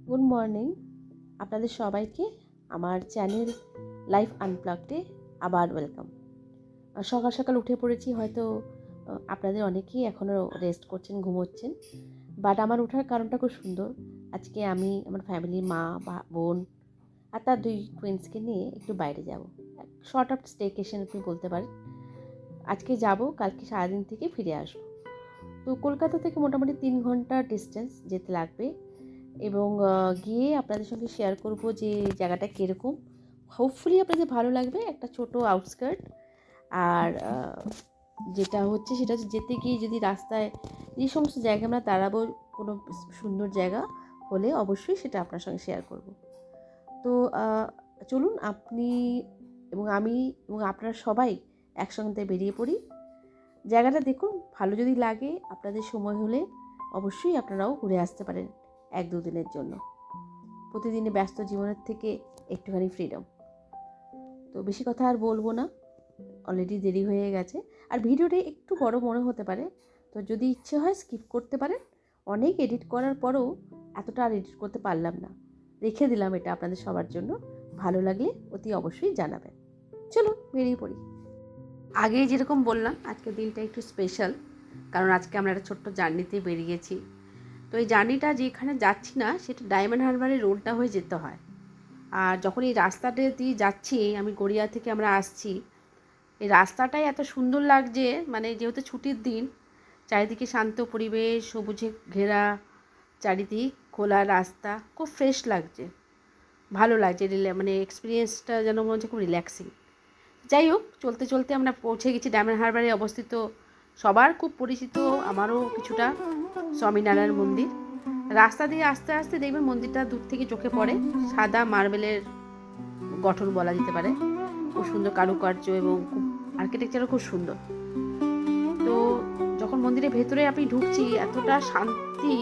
Good morning আপনাদের সবাইকে আমার চ্যানেল লাইফ আনপ্লাগডে আবার ওয়েলকাম। সকাল সকাল উঠে পড়েছি, হয়তো আপনাদের অনেকেই এখনও রেস্ট করছেন, ঘুমোচ্ছেন, বাট আমার ওঠার কারণটা খুব সুন্দর। আজকে আমি আমার ফ্যামিলির মা বা বোন আর তার 2 টুইন্সকে নিয়ে একটু বাইরে যাব। শর্ট অফ স্টেকেশন আপনি বলতে পারেন। আজকে যাব, কালকে সারাদিন থেকে ফিরে আসবো। তো কলকাতা থেকে মোটামুটি 3 ঘন্টা ডিস্টেন্স যেতে লাগবে এবং গিয়ে আপনাদের সঙ্গে শেয়ার করব যে জায়গাটা কীরকম। হোপফুলি আপনাদের ভালো লাগবে। একটা ছোট আউটস্কার্ট, আর যেটা হচ্ছে সেটা হচ্ছে যেতে গিয়ে যদি রাস্তায় যে সমস্ত জায়গা আমরা দাঁড়াবো, কোনো সুন্দর জায়গা হলে অবশ্যই সেটা আপনার সঙ্গে শেয়ার করব। তো চলুন আপনি এবং আমি এবং আপনারা সবাই একসঙ্গে বেরিয়ে পড়ি। জায়গাটা দেখুন, ভালো যদি লাগে আপনাদের সময় হলে অবশ্যই আপনারাও ঘুরে আসতে পারেন 1-2 দিনের জন্য। প্রতিদিনের ব্যস্ত জীবনের থেকে একটুখানি ফ্রিডম। তো বেশি কথা আর বলবো না, অলরেডি দেরি হয়ে গেছে। আর ভিডিওটা একটু বড় মনে হতে পারে, তো যদি ইচ্ছে হয় স্কিপ করতে পারেন। অনেক এডিট করার পরেও এতটা আর এডিট করতে পারলাম না, রেখে দিলাম এটা আপনাদের সবার জন্য। ভালো লাগলে অতি অবশ্যই জানাবেন। চলুন বেরিয়ে পড়ি। আগেই যেরকম বললাম, আজকের দিনটা একটু স্পেশাল, কারণ আজকে আমরা একটা ছোট্ট জার্নিতে বেরিয়েছি। তো এই জার্নিটা যেখানে যাচ্ছি না, সেটা ডায়মন্ড হারবারের রোডটা হয়ে যেতে হয়। আর যখন এই রাস্তাটা দিয়ে যাচ্ছি, আমি গড়িয়া থেকে আমরা আসছি, এই রাস্তাটাই এত সুন্দর লাগছে, মানে যেহেতু ছুটির দিন, চারিদিকে শান্ত পরিবেশ, সবুজে ঘেরা চারিদিক, খোলা রাস্তা, খুব ফ্রেশ লাগছে, ভালো লাগছে। মানে এক্সপিরিয়েন্সটা যেন মনে হচ্ছে খুব রিল্যাক্সিং। যাই হোক, চলতে চলতে আমরা পৌঁছে গেছি ডায়মন্ড হারবারে অবস্থিত সবার খুব পরিচিত, আমারও কিছুটা, স্বামীনারায়ণ মন্দির। রাস্তা দিয়ে আস্তে আস্তে দেখবেন মন্দিরটা দূর থেকে চোখে পড়ে। সাদা মার্বেলের গঠন বলা যেতে পারে, খুব সুন্দর কারুকার্য এবং খুব আর্কিটেকচারও খুব সুন্দর। তো যখন মন্দিরের ভেতরে আপনি ঢুকছি, এতটা শান্তি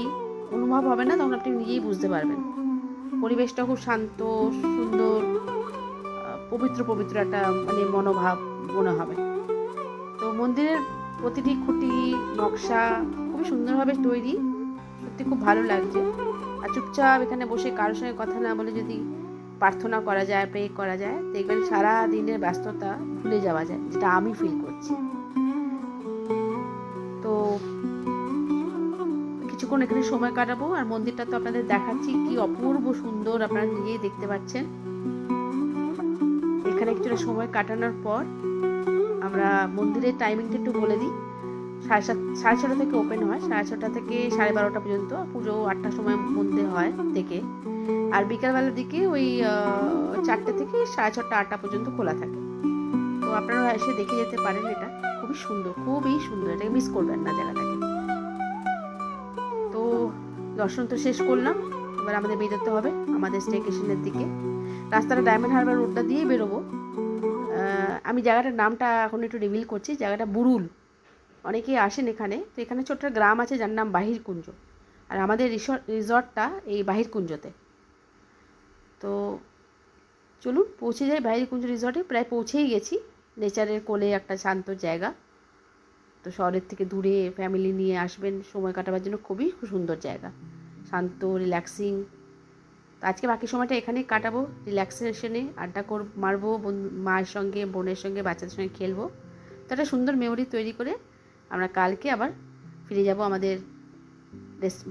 অনুভব হবে না, তখন আপনি নিজেই বুঝতে পারবেন। পরিবেশটা খুব শান্ত, সুন্দর, পবিত্র পবিত্র একটা মানে মনোভাব মনে হবে। তো মন্দিরের প্রতিটি খুঁটি নকশা খুবই সুন্দরভাবে তৈরি, সত্যি খুব ভালো লাগছে। আর চুপচাপ এখানে বসে কারোর সঙ্গে কথা না বলে যদি প্রার্থনা করা যায়, প্রে করা যায়, দেখবেন সারা দিনের ব্যস্ততা ভুলে যাওয়া যায়, যেটা আমি ফিল করছি। তো কিছুক্ষণ এখানে সময় কাটাবো, আর মন্দিরটা তো আপনাদের দেখাচ্ছি, কি অপূর্ব সুন্দর, আপনারা নিজেই দেখতে পাচ্ছেন। এখানে কিছুটা সময় কাটানোর পর আমরা মন্দিরের টাইমিংটা একটু বলে দিই। 6:30 থেকে ওপেন হয়, 6:30 থেকে 12:30 পর্যন্ত। পুজো 8টার সময় মধ্যে হয় থেকে, আর বিকালবেলার দিকে ওই 4টে থেকে 6:30 8টা পর্যন্ত খোলা থাকে। তো আপনারা এসে দেখে যেতে পারেন। এটা খুবই সুন্দর, খুবই সুন্দর, এটাকে মিস করবেন না জায়গাটাকে। তো দর্শন তো শেষ করলাম, এবার আমাদের বেরোতে হবে আমাদের স্টেশনের দিকে। রাস্তাটা ডায়মন্ড হারবার রোডটা দিয়েই বেরোবো। আমি জায়গাটার নামটা এখন একটু রিভিল করছি। জায়গাটা বুরুল, অনেকেই আসেন এখানে। তো এখানে ছোট্ট গ্রাম আছে যার নাম বাহিরকুঞ্জ, আর আমাদের রিসর্টটা এই বাহিরকুঞ্জতে। তো চলুন পৌঁছে যাই বাহিরকুঞ্জ রিসর্টে। প্রায় পৌঁছেই গেছি। নেচারের কোলে একটা শান্ত জায়গা, তো শহরের থেকে দূরে ফ্যামিলি নিয়ে আসবেন সময় কাটাবার জন্য, খুবই সুন্দর জায়গা, শান্ত, রিল্যাক্সিং। তো আজকে বাকি সময়টা এখানেই কাটাবো, রিল্যাক্সেশনে আড্ডা মারবো, মায়ের সঙ্গে, বোনের সঙ্গে, বাচ্চাদের সঙ্গে খেলবো। তো একটা সুন্দর মেমোরি তৈরি করে আমরা কালকে আবার ফিরে যাব আমাদের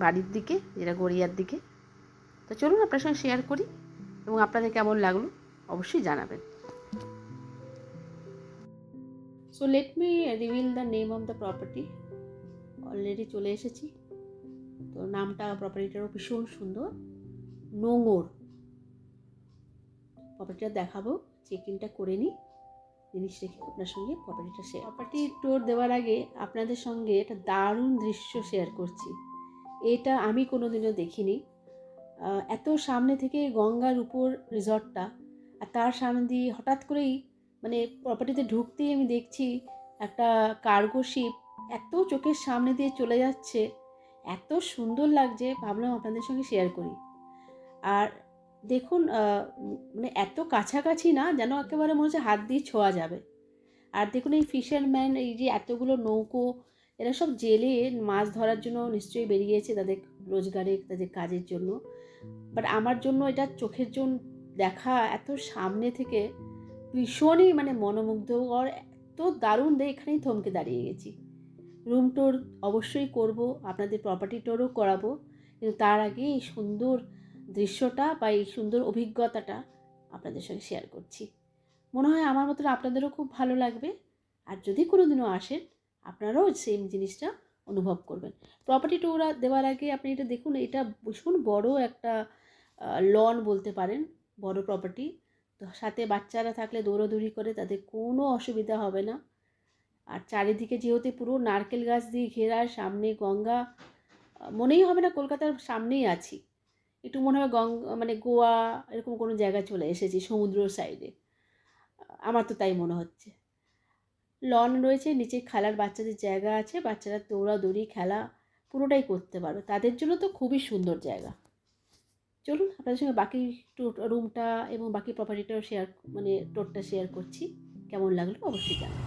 বাড়ির দিকে, যেটা গড়িয়ার দিকে। তো চলুন আপনার সঙ্গে শেয়ার করি, এবং আপনাদের কেমন লাগলো অবশ্যই জানাবেন। So let me reveal the name of the property. Already চলে এসেছি। তো নামটা প্রপার্টিটারও ভীষণ সুন্দর, নোঙর। প্রপার্টিটা দেখাবো, চেক ইনটা করে নিই, জিনিস রেখে আপনার সঙ্গে প্রপার্টিটা শেয়ার। প্রপার্টি ট্যুর দেওয়ার আগে আপনাদের সঙ্গে একটা দারুণ দৃশ্য শেয়ার করছি। এটা আমি কোনোদিনও দেখিনি। এত সামনে থেকে গঙ্গার উপর রিসর্টটা, আর তার সামনে দিয়ে হঠাৎ করেই মানে প্রপার্টিতে ঢুকতেই আমি দেখছি একটা কার্গো শিপ এত চোখের সামনে দিয়ে চলে যাচ্ছে, এত সুন্দর লাগছে, ভাবলাম আপনাদের সঙ্গে শেয়ার করি। আর দেখুন, মানে এত কাছাকাছি না, যেন একেবারে মনে হচ্ছে হাত দিয়ে ছোঁয়া যাবে। আর দেখুন এই ফিশারম্যান, এই যে এতগুলো নৌকো, এরা সব জেলে মাছ ধরার জন্য নিশ্চয়ই বেরিয়েছে, তাদের রোজগারে, তাদের কাজের জন্য। বাট আমার জন্য এটা চোখের জন্য দেখা এত সামনে থেকে ভীষণই মানে মনোমুগ্ধকর, এত দারুণ দেখে এখানেই থমকে দাঁড়িয়ে গেছি। রুম ট্যুর অবশ্যই করব, আপনাদের প্রপার্টি ট্যুরও করাবো, কিন্তু তার আগে এই সুন্দর দৃশ্যটা বা এই সুন্দর অভিজ্ঞতাটা আপনাদের সঙ্গে শেয়ার করছি। মনে হয় আমার মতন আপনাদেরও খুব ভালো লাগবে, আর যদি কোনো দিনও আসেন আপনারাও সেম জিনিসটা অনুভব করবেন। প্রপার্টি ট্যুর দেওয়ার আগে আপনি এটা দেখুন, এটা ভীষণ বড় একটা লন বলতে পারেন, বড় প্রপার্টি। তো সাথে বাচ্চারা থাকলে দৌড়াদৌড়ি করে তাদের কোনো অসুবিধা হবে না। আর চারিদিকে যেহেতু পুরো নারকেল গাছ দিয়ে ঘেরা, সামনে গঙ্গা, মনেই হবে না কলকাতার সামনেই আছি, একটু মনে হয় গঙ্গা মানে গোয়া এরকম কোনো জায়গায় চলে এসেছি সমুদ্র সাইডে, আমার তো তাই মনে হচ্ছে। লন রয়েছে, নিচে খেলার বাচ্চাদের জায়গা আছে, বাচ্চারা দৌড়াদৌড়ি খেলা পুরোটাই করতে পারবে, তাদের জন্য তো খুবই সুন্দর জায়গা। চলুন আপনাদের সঙ্গে বাকি রুমটা এবং বাকি প্রপার্টিটাও শেয়ার মানে টোরটা শেয়ার করছি, কেমন লাগলো অবশ্যই জানাবেন।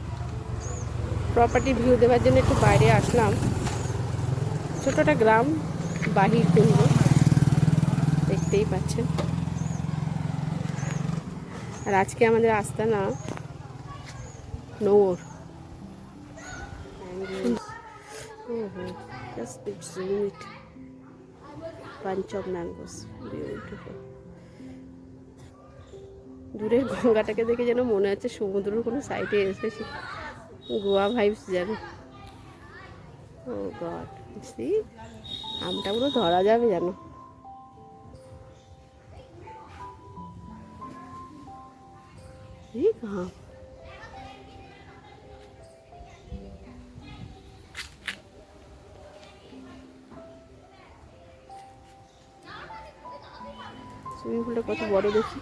প্রপার্টি ভিউ দেওয়ার জন্য একটু বাইরে আসলাম, ছোট একটা গ্রাম বাহির কেন্দ্র, দেখতেই পাচ্ছেন। আর আজকে আমাদের আস্তানা নৌর, bunch of mangoes, beautiful. দূরের গঙ্গাটাকে দেখে যেন মনে হচ্ছে সমুদ্রের কোনো সাইডে এসেছি, গোয়া ভাইবস যেন। ও গড, সি আমটা পুরো ধরা যাবে যেন। এই ঘাম, সুইমিং পুলটা কত বড় দেখি,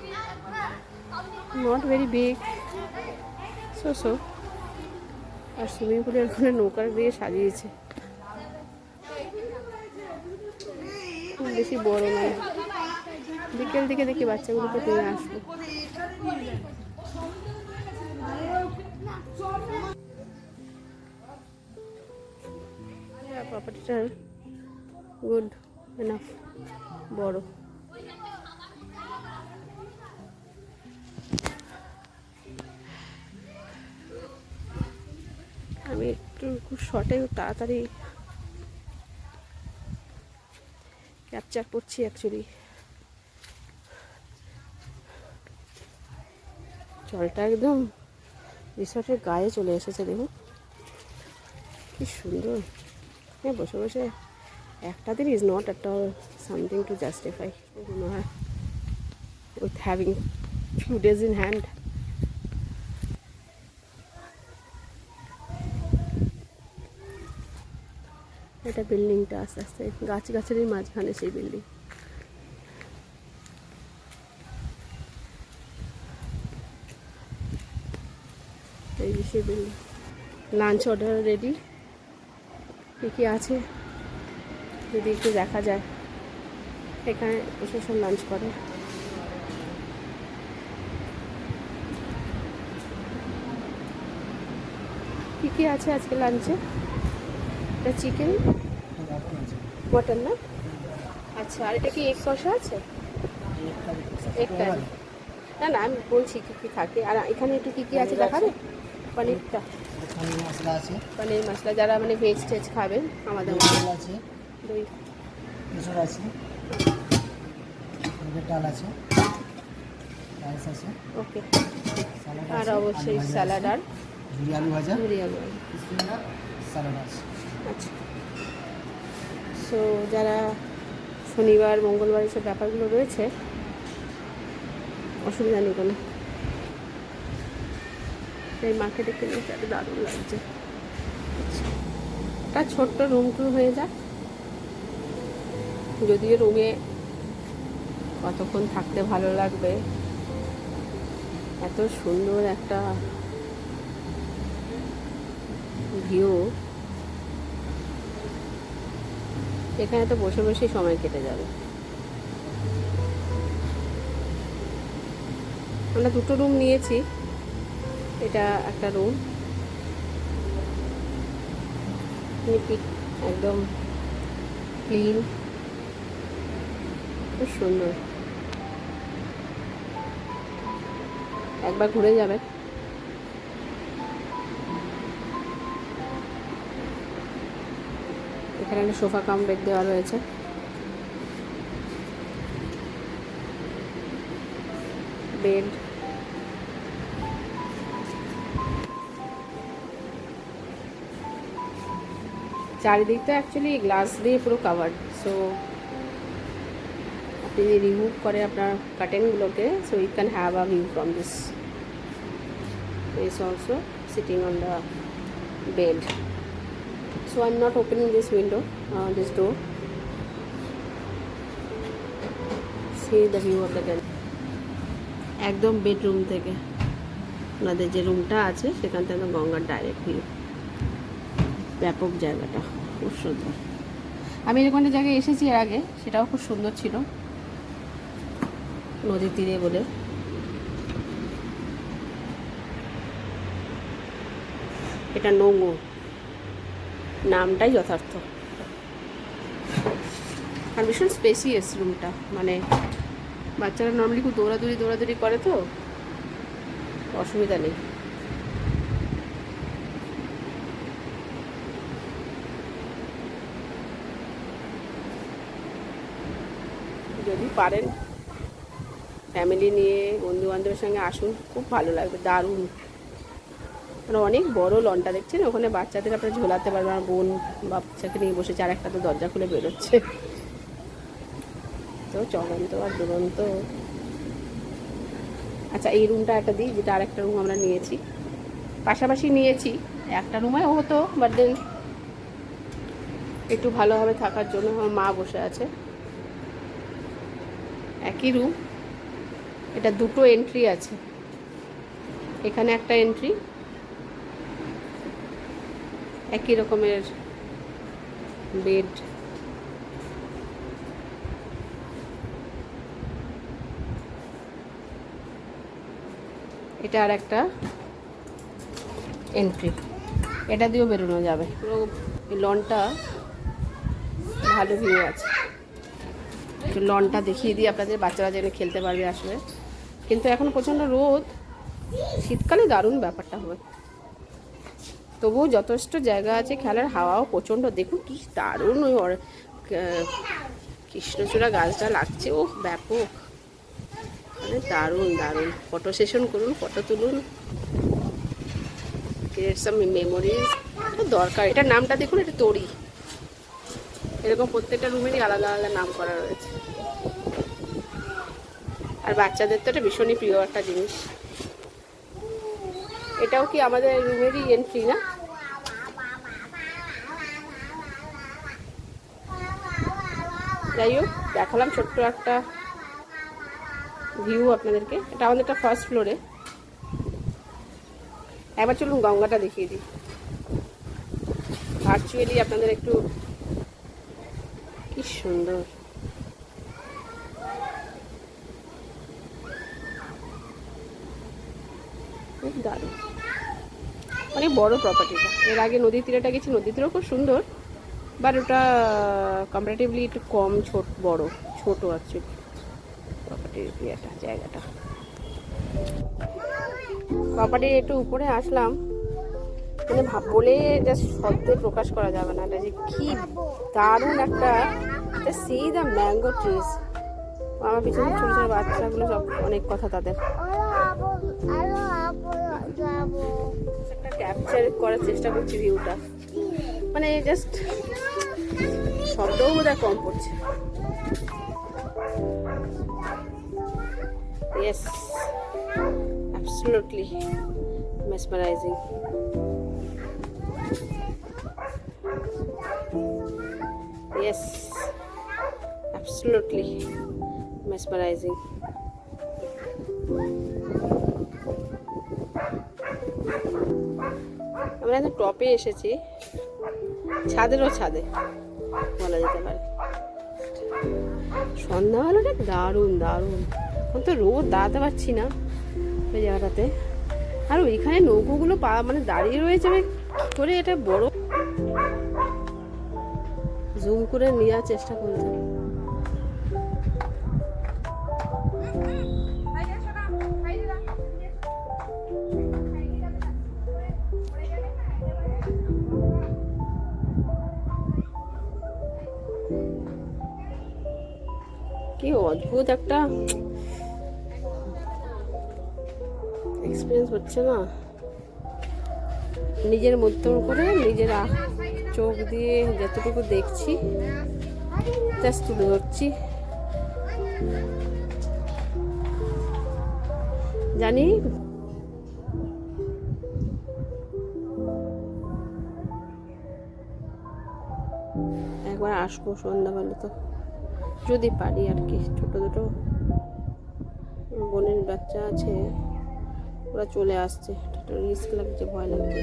নট ভেরি বিগ, সো আর সুইমিং পুলের ওখানে নৌকা দিয়ে সাজিয়েছে, খুব বেশি বড় নয়। বিকেল দিকে দেখি বাচ্চাগুলোকে নিয়ে আসবো। প্রপার্টিটা গুড এনাফ, বড়। আমি একটু খুব শর্টে তাড়াতাড়ি ক্যাপচার করছি অ্যাকচুয়ালি। জলটা একদম রিসর্টের গায়ে চলে এসেছে, দেখুন কি সুন্দর। হ্যাঁ, বসে বসে একটা দিন is not at all something to justify with having few days in hand. এটা বিল্ডিংটা আস্তে আস্তে গাছেরই মাঝখানে সেই বিল্ডিং। এই যে সেই বিল্ডিং। লাঞ্চ অর্ডার রেডি, কী কী আছে যদি একটু দেখা যায়। এখানে বসে সব লাঞ্চ করে। কী কী আছে আজকে লাঞ্চে? এটা চিকেন, মটন না? আচ্ছা, আর এটা কি এগ কষা আছে? Egg curry? না না, আমি বলছি কী কী থাকে। আর এখানে একটু কী কী আছে দেখাবে? পনিরটা, পনির মশলা আছে, পনির মশলা, যারা মানে ভেজ টেজ খাবেন আমাদের মতো। আছে, দই, কেশর আছে, ডাল আছে, রাইস আছে, ওকে। সালাড আর আছে, অবশ্যই স্যালাড আর ঝুরি আলু ভাজা, ঝুরি আলু। সালাড আছে। আচ্ছা, সো যারা শনিবার মঙ্গলবার এসব ব্যাপারগুলো রয়েছে, অসুবিধা নেই কোনো। এই মার্কেটে কিনে একটা দারুণ লাগছে। একটা ছোট্ট রুম টুর হয়ে যায়, যদিও রুমে কতক্ষণ থাকতে ভালো লাগবে, এত সুন্দর একটা ভিউ, এখানে তো বসে বসেই সময় কেটে যাবে। আমরা দুটো রুম নিয়েছি, এটা একটা রুম, একদম ক্লিন, খুব সুন্দর, একবার ঘুরে যাবে। এখানে একটা সোফা কাম বেড দেওয়া রয়েছে। বেড, চারিদিকটা অ্যাকচুয়ালি গ্লাস দিয়ে পুরো কাভার্ড। সো আপনি যদি রিমুভ করে আপনার কার্টেনগুলোকে, so you can have a view from this. is also sitting on the bed. So I'm not opening this window, this door. See the view of the garden. একদম bedroom থেকে ওনাদের যে রুমটা আছে সেখান থেকে গঙ্গার ডাইরেক্ট ভিউ। ব্যাপক জায়গাটা খুব সুন্দর। আমি এরকম একটা জায়গায় এসেছি এর আগে, সেটাও খুব সুন্দর ছিল, নদীর তীরে বলে। এটা নোংো, নামটাই যথার্থ। আর ভীষণ স্পেসিয়াস রুমটা, মানে বাচ্চারা নর্মালি খুব দৌড়াদৌড়ি করে, তো অসুবিধা নেই। যদি পারেন ফ্যামিলি নিয়ে বন্ধু বান্ধবের সঙ্গে আসুন, খুব ভালো লাগবে, দারুণ। মানে অনেক বড় লনটা দেখছেন, ওখানে বাচ্চাদের আপনারা ঝোলাতে পারবেন। আমার বোন বাচ্চাকে নিয়ে বসেছে, আর একটা তো দরজা খুলে বেরোচ্ছে। তো চলন্ত আর দুরন্ত। আচ্ছা, এই রুমটা একটা দিই, যেটা আর একটা রুম আমরা নিয়েছি, পাশাপাশি নিয়েছি। একটা রুমে হতো, বাট দেন একটু ভালোভাবে থাকার জন্য আমার মা বসে আছে। একই রুম, এটা দুটো এন্ট্রি আছে। এখানে একটা এন্ট্রি, একই রকমের বেড। এটা আর একটা এন্ট্রি, এটা দিয়েও বেরোনো যাবে। পুরো লনটা ভালো ভিউ আছে। একটু লনটা দেখিয়ে দিই আপনাদের, বাচ্চারা যেন খেলতে পারবে আসলে। কিন্তু এখন প্রচণ্ড রোদ, শীতকালে দারুণ ব্যাপারটা হবে। তবুও যথেষ্ট জায়গা আছে খেলার, হাওয়াও প্রচণ্ড। দেখুন কি দারুণ ওই কৃষ্ণচূড়া গাছটা লাগছে, ও ব্যাপক, মানে দারুণ দারুণ। ফটো সেশন করুন, ফটো তুলুন, ক্রিয়েট সাম মেমোরিজ। দরকার। এটার নামটা দেখুন, এটা তরি। এরকম প্রত্যেকটা রুমেরই আলাদা আলাদা নাম করা রয়েছে। আর বাচ্চাদের তো এটা ভীষণই প্রিয় একটা জিনিস। এটাও কি আমাদের রুমেরই এন্ট্রি না? যাই হোক, দেখালাম ছোট্ট একটা ভিউ আপনাদেরকে। এটা আমাদের একটা ফার্স্ট ফ্লোরে। একবার চলুন গঙ্গাটা দেখিয়ে দিই ভার্চুয়ালি আপনাদের একটু। কি সুন্দর, খুব দারুণ, অনেক বড় প্রপার্টিটা। এর আগে নদীর তীরেটা গেছি, নদীর তীরেও খুব সুন্দর, বাট ওটা কম্পারেটিভলি একটু কম ছোট অ্যাকচুয়ালি প্রপার্টির ইয়েটা, জায়গাটা। প্রপার্টির একটু উপরে আসলাম, মানে বলে জাস্ট শব্দে প্রকাশ করা যাবে না। এটা যে কি দারুণ একটা, সি দ্য ম্যাঙ্গো ট্রিজ। আমার পিছনে ছোটো ছোটো বাচ্চাগুলো সব অনেক কথা তাদের। একটা ক্যাপচার করার চেষ্টা করছি ভিউটা, মানে জাস্ট শব্দও বোধহয় কম পড়ছে। Yes, absolutely mesmerizing. Yes, absolutely mesmerizing. আমরা এখন টপে এসেছি, ছাদেরও ছাদে বলা যেতে পারে। সন্ধ্যাবেলাটা দারুণ দারুণ। এখন তো রোদ দাঁড়াতে পারছি না ওই জায়গাটাতে। আর ওইখানে নৌকোগুলো মানে দাঁড়িয়ে রয়েছে, কি করে এটা বড় জুম করে নেওয়ার চেষ্টা করলাম। কি অদ্ভুত একটা এক্সপিরিয়েন্স হচ্ছে না, নিজের মতন করে নিজের চোখ দিয়ে যতটুকু দেখছি জাস্ট তুলে ধরছি। জানি একবার আসবো সন্ধ্যাবেলা, তো যদি পারি আর কি। ছোট দুটো বোনের বাচ্চা আছে, ওরা চলে আসছে, একটু রিস্ক লাগছে, ভয় লাগছে।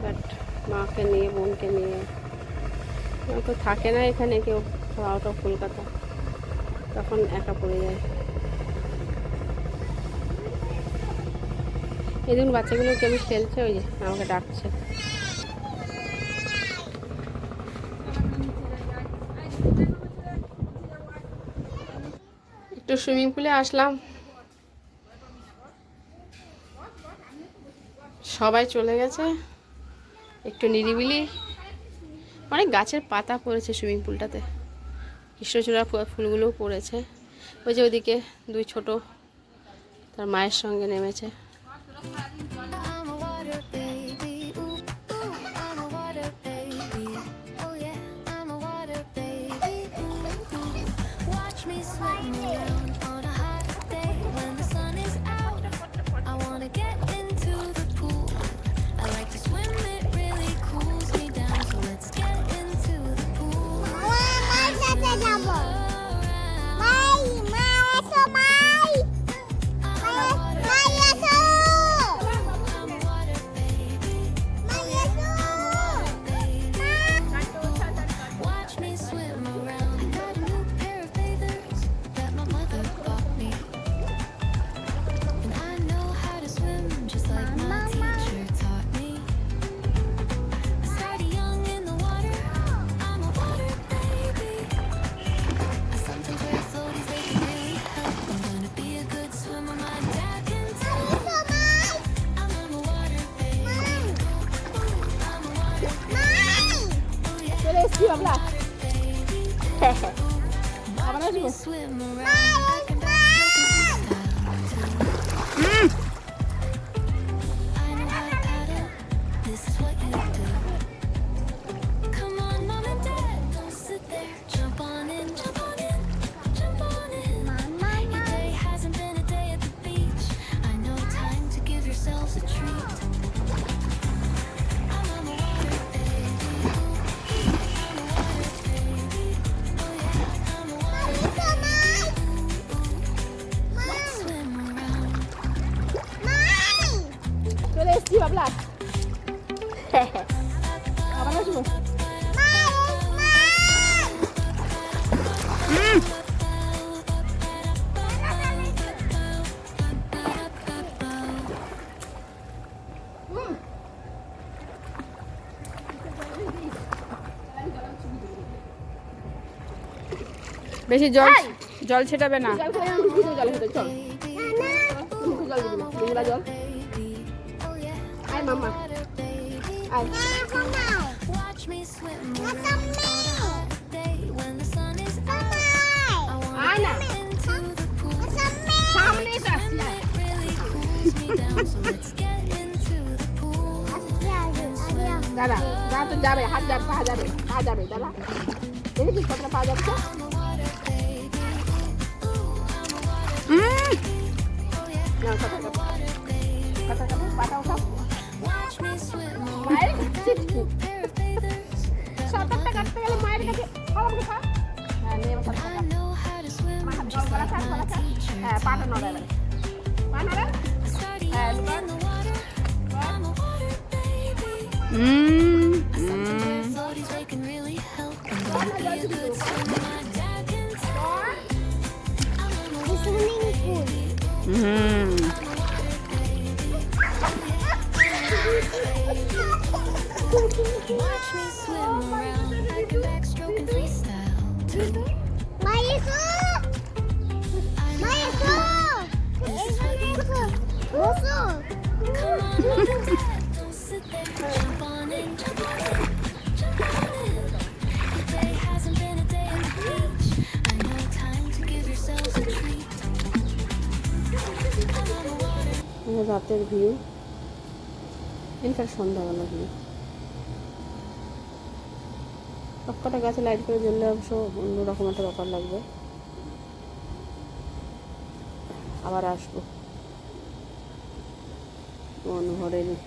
বাট মাকে নিয়ে, বোনকে নিয়ে, তো থাকে না এখানে কেউ, আউট অফ কলকাতা, তখন একা পড়ে যায়। এই দিন বাচ্চাগুলো কেমন খেলছে, ওই যে আমাকে ডাকছে। একটু সুইমিং পুলে আসলাম, সবাই চলে গেছে, একটু নিরিবিলি। অনেক গাছের পাতা পড়েছে সুইমিং পুলটাতে, কৃষ্ণচূড়া ফুলগুলোও পড়েছে। ওই যে ওইদিকে দুই ছোট তার মায়ের সঙ্গে নেমেছে। বেশি জল ছেটাবে না। দাদা যা তো যাবে, হাত যাবে, পা যাবে, পা যাবে, দাদা দেখেছিস কতটা পা যাচ্ছে। পাটা উঠাও, মায়ের সাঁতারটা কাটতে গেলে মায়ের কাছে হ্যাঁ নিয়ে হ্যাঁ পাটা নড়া, পা নড়া, হ্যাঁ Watch me swim around like a backstroke and freestyle too. I know this is what you do. Come on, let it dance. Don't sit there. Jump on in, jump on in, jump on in. Today hasn't been a day at the beach. I know time to give yourselves a treat. I'm on the water. রাতের view, in fact সন্ধ্যাবেলা view. সবকটা গাছে light করে জ্বললে অবশ্য অন্যরকম একটা ব্যাপার লাগবে। আবার আসবো, মন ভরেনি।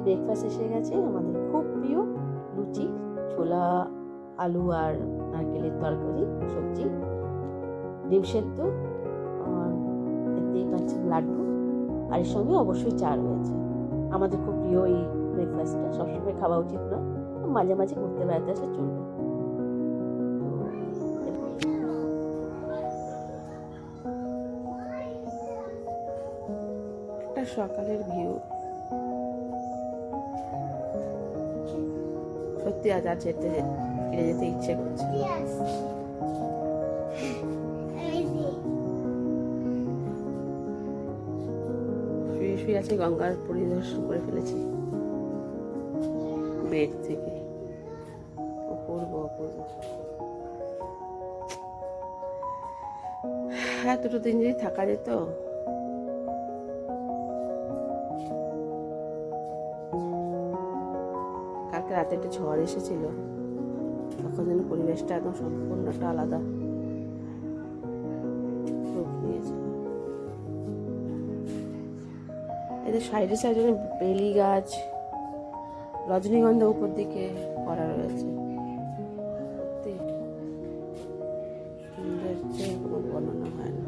ব্রেকফাস্ট এসে গেছে আমাদের, খুব প্রিয় লুচি, ছোলা, আলু আর নারকেলের তরকারি, সবজি, ডিম সেদ্ধ, আর দেখতেই পাচ্ছেন লাড্ডু, আর এর সঙ্গে অবশ্যই চা রয়েছে। আমাদের খুব প্রিয় এই ব্রেকফাস্টটা, সবসময় খাওয়া উচিত নয়, মাঝে মাঝে ঘুরতে বেড়াতে আসলে চলবে। একটা সকালের ভিউ, সত্যি আজ আর ফিরে যেতে ইচ্ছে করছে। শুয়ে শুয়ে আছে, গঙ্গার পরিদর্শন করে ফেলেছি বেড থেকে। অপূর্ব অপূর্ব। হ্যাঁ, দুটো দিন যদি থাকা যেত। কালকে রাতে একটা ঝড় এসেছিল, তখন যেন পরিবেশটা একদম সম্পূর্ণটা আলাদা রূপ নিয়েছে। এদের সাইডে সাইডে বেলি গাছ, রজনীগন্ধা উপর দিকে করা রয়েছে। সত্যি সৌন্দর্যের কোনো বর্ণনা হয় না।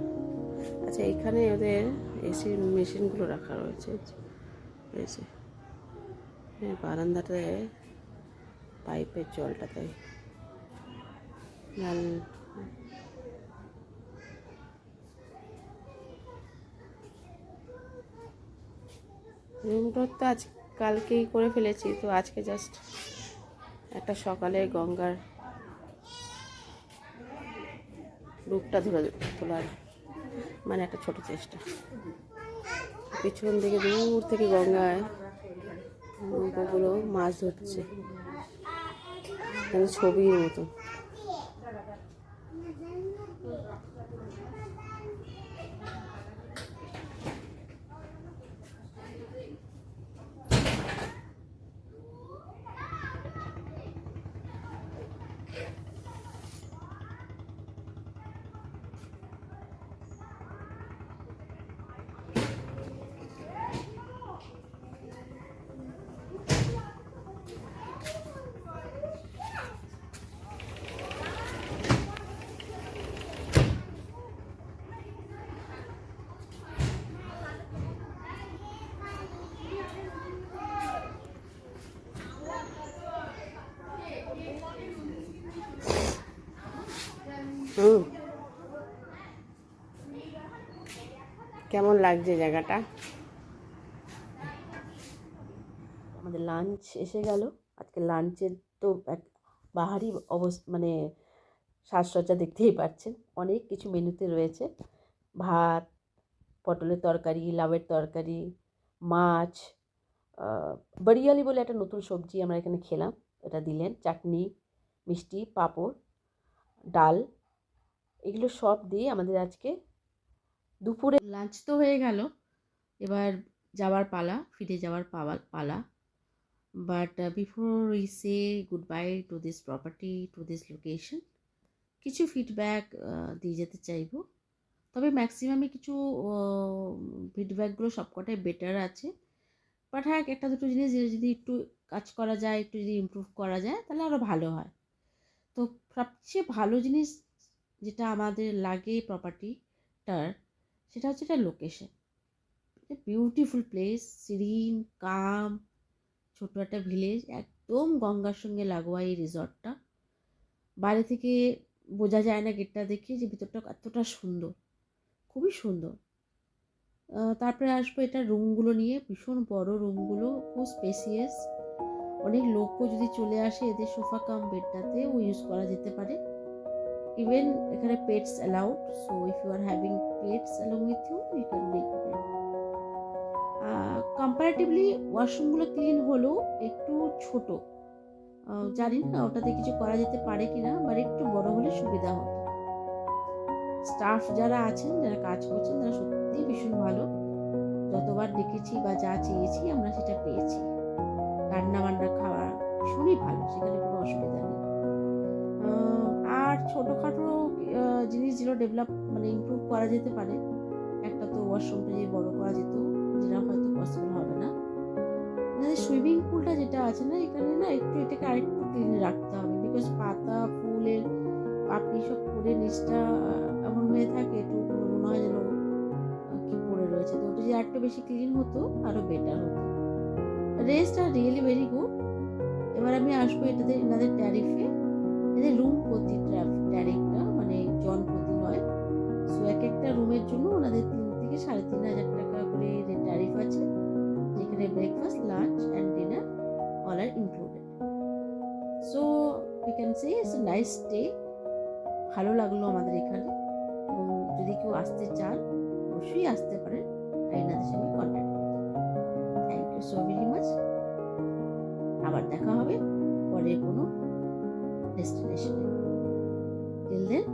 আচ্ছা, এখানে ওদের এসির মেশিনগুলো রাখা রয়েছে। হ্যাঁ, বারান্দাটায় পাইপের জলটা তাই রুমটা তো আজ কালকেই করে ফেলেছি, তো আজকে জাস্ট একটা সকালে গঙ্গার রূপটা ধরে তোলার মানে একটা ছোট চেষ্টা। পিছন দিকে দূর থেকে গঙ্গায় নৌকাগুলো মাছ ধরছে, ছবির মতো। কেমন লাগছে জায়গাটা? আমাদের লাঞ্চ এসে গেল। আজকে লাঞ্চের তো এক বাহারি মানে সাজসজ্জা দেখতেই পাচ্ছেন, অনেক কিছু মেনুতে রয়েছে। ভাত, পটলের তরকারি, লাউয়ের তরকারি, মাছ, বড়িয়ালি বলে একটা নতুন সবজি আমরা এখানে খেলাম, এটা দিলেন, চাটনি, মিষ্টি, পাঁপড়, ডাল, এগুলো সব দিয়ে আমাদের আজকে দুপুরে লাঞ্চ তো হয়ে গেল। এবার যাওয়ার পালা, ফিরে যাওয়ার পালা। But before we say good bye to this property, to this location, কিছু ফিডব্যাক দিয়ে যেতে চাইবো। তবে ম্যাক্সিমামে কিছু ফিডব্যাকগুলো সবকটাই বেটার আছে। বাট হ্যাঁ, একটা দুটো জিনিস যদি একটু কাজ করা যায়, একটু যদি ইমপ্রুভ করা যায়, তাহলে আরও ভালো হয়। তো সবচেয়ে ভালো জিনিস যেটা আমাদের লাগে প্রপার্টিটার, সেটা হচ্ছে এটা লোকেশন। বিউটিফুল প্লেস, সিরিন, কাম, ছোটো একটা ভিলেজ, একদম গঙ্গার সঙ্গে লাগোয়া এই রিসর্টটা। বাইরে থেকে বোঝা যায় না গেটটা দেখে যে ভিতরটা এতটা সুন্দর, খুবই সুন্দর। তারপরে আসবো এটা রুমগুলো নিয়ে, ভীষণ বড় রুমগুলো, খুব স্পেসিয়াস। অনেক লোকও যদি চলে আসে এদের সোফা কাম বেডটাতেও ইউজ করা যেতে পারে। ইভেন এখানে pets allowed, so if you are having pets along with you, you can bring them. Comparatively ওয়াশরুমগুলো ক্লিন হলেও একটু ছোট। জানি না ওটাতে কিছু করা যেতে পারে কিনা, বাট একটু বড় হলে সুবিধা হতো। স্টাফ যারা আছেন, যারা কাজ করছেন, তারা সত্যিই ভীষণ ভালো। যতবার ডেকেছি বা যা চেয়েছি আমরা সেটা পেয়েছি। রান্না বান্না খাওয়া ভীষণই ভালো, সেখানে কোনো অসুবিধা নেই। আর ছোটোখাটো জিনিস যেগুলো ডেভেলপ মানে ইমপ্রুভ করা যেতে পারে, একটা তো ওয়াশরুমটা যে বড় করা যেত, যেটা হয়তো পসিবল হবে না। সুইমিং পুলটা যেটা আছে না এখানে, না একটু এটাকে আরেকটু ক্লিন রাখতে হবে, বিকজ পাতা ফুলের পাপড়ি সব পরে নিচটা এমন হয়ে থাকে, একটু মনে হয় যেন কি পড়ে রয়েছে। তো ওটা যদি আরেকটু বেশি ক্লিন হতো আরও বেটার হতো। Rest are really very good. এবার আমি আসবো এনাদের ট্যারিফে। এদের রুম প্রতি ট্যারিফটা মানে জন প্রতি নয়। সো এক একটা রুমের জন্য ওনাদের 3 থেকে 3,500 টাকা করে ট্যারিফ আছে, যেখানে breakfast, lunch and dinner all are included. So we can say it's a nice stay. ভালো লাগলো আমাদের এখানে, এবং যদি কেউ আসতে চান অবশ্যই আসতে পারেন, আর এনাদের সঙ্গে কন্ট্যাক্ট করতে পারেন। Thank you so very much. আবার দেখা হবে পরে কোনো ডেস্টিনেশনে। Till then